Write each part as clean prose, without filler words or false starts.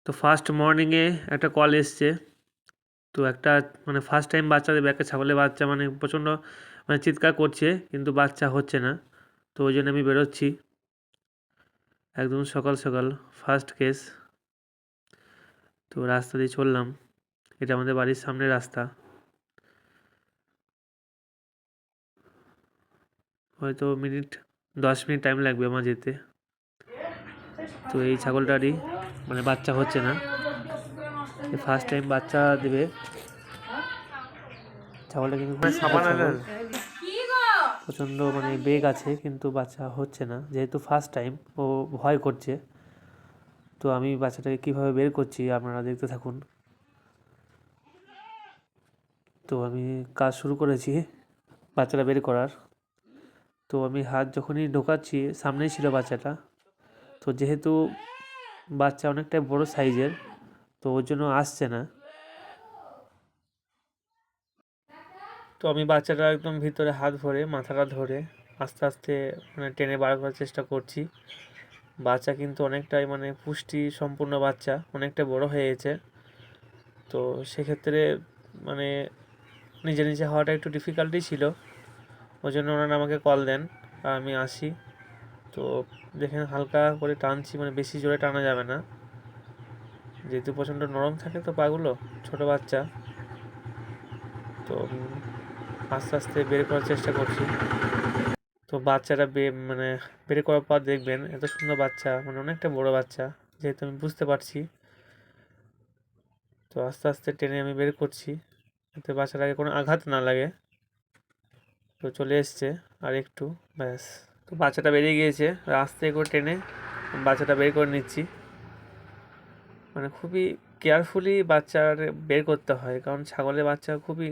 তো ফার্স্ট মর্নিংয়ে একটা কল এসছে। তো একটা মানে ফার্স্ট টাইম বাচ্চাদের একটা ছাগলের বাচ্চা মানে প্রচণ্ড মানে চিৎকার করছে, কিন্তু বাচ্চা হচ্ছে না। তো ওই জন্য আমি বেরোচ্ছি একদম সকাল সকাল, ফার্স্ট কেস। তো রাস্তা দিয়ে চললাম, এটা আমাদের বাড়ির সামনের রাস্তা। হয়তো 10 মিনিট টাইম লাগবে আমার যেতে। তো এই ছাগলটারই মানে বাচ্চা হচ্ছে না, ফার্স্ট টাইম বাচ্চা দেবে ছাগলটা, কিন্তু খুব সুন্দর ছাগল, প্রচণ্ড মানে বেগ আছে, কিন্তু বাচ্চা হচ্ছে না যেহেতু ফার্স্ট টাইম। ও ভয় করছে। তো আমি বাচ্চাটাকে কীভাবে বের করছি আপনারা দেখতে থাকুন। তো আমি কাজ শুরু করেছি বাচ্চাটা বের করার। তো আমি হাত যখনই ঢোকাচ্ছি, সামনেই ছিল বাচ্চাটা। তো যেহেতু বাচ্চা অনেকটাই বড় সাইজের, তো ওর জন্য আসছে না। তো আমি বাচ্চাটা একদম ভিতরে হাত ভরে মাথাটা ধরে আস্তে আস্তে মানে টেনে বার করার চেষ্টা করছি। বাচ্চা কিন্তু অনেকটাই মানে পুষ্টি সম্পূর্ণ বাচ্চা, অনেকটা বড় হয়ে গেছে। তো সেক্ষেত্রে মানে নিজে নিজে হওয়াটা একটু ডিফিকাল্টই ছিল। ওই জন্য ওনারা আমাকে কল দেন আর আমি আসি। তো দেখেন হালকা করে টানছি, মানে বেশি জোরে টানা যাবে না, যেহেতু প্রচণ্ড নরম থাকে তো পাগুলো, ছোট বাচ্চা। তো আস্তে আস্তে বের করার চেষ্টা করছি। তো বাচ্চাটা মানে বের করার পর দেখবেন এত সুন্দর বাচ্চা, মানে অনেকটা বড় বাচ্চা, যেহেতু আমি বুঝতে পারছি। তো আস্তে আস্তে টেনে আমি বের করছি যাতে বাচ্চাটাকে কোনো আঘাত না লাগে। তো চলে এসছে আর একটু, ব্যাস। তো বাচ্চাটা বেরিয়ে গিয়েছে, আস্তে করে টেনে বাচ্চাটা বের করে নিচ্ছি। মানে খুবই কেয়ারফুলি বাচ্চার বের করতে হয়, কারণ ছাগলের বাচ্চা খুবই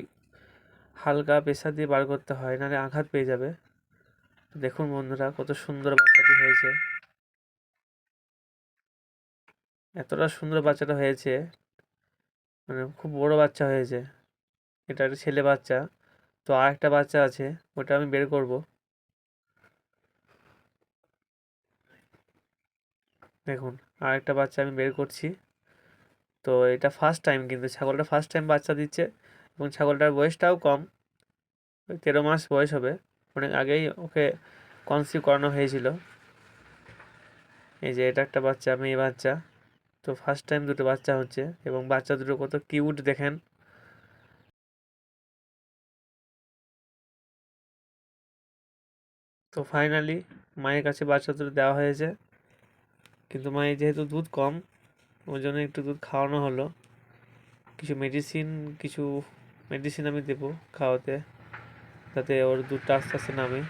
হালকা প্রেসার দিয়ে বার করতে হয়, নাহলে আঘাত পেয়ে যাবে। দেখুন বন্ধুরা কত সুন্দর বাচ্চাটি হয়েছে, এতটা সুন্দর বাচ্চাটা হয়েছে, মানে খুব বড় বাচ্চা হয়েছে। এটা একটা ছেলে বাচ্চা। তো আর একটা বাচ্চা আছে, ওটা আমি বের করব। দেখুন আর একটা বাচ্চা আমি বের করছি। তো এটা ফার্স্ট টাইম, কিন্তু ছাগলটা ফার্স্ট টাইম বাচ্চা দিচ্ছে, এবং ছাগলটার বয়সটাও কম, ওই 13 মাস বয়স হবে। অনেক আগেই ওকে কনসিভ করানো হয়েছিল। এই যে এটা একটা বাচ্চা, মেয়ে বাচ্চা। তো ফার্স্ট টাইম দুটো বাচ্চা হচ্ছে, এবং বাচ্চা দুটো কত কিউট দেখেন। তো ফাইনালি মায়ের কাছে বাচ্চা দুটো দেওয়া হয়েছে, কিন্তু মায়ের যেহেতু দুধ কম, ওই জন্য একটু দুধ খাওয়ানো হলো। কিছু মেডিসিন আমি দেবো খাওয়াতে, যাতে ওর দুধটা আস্তে আস্তে নামে।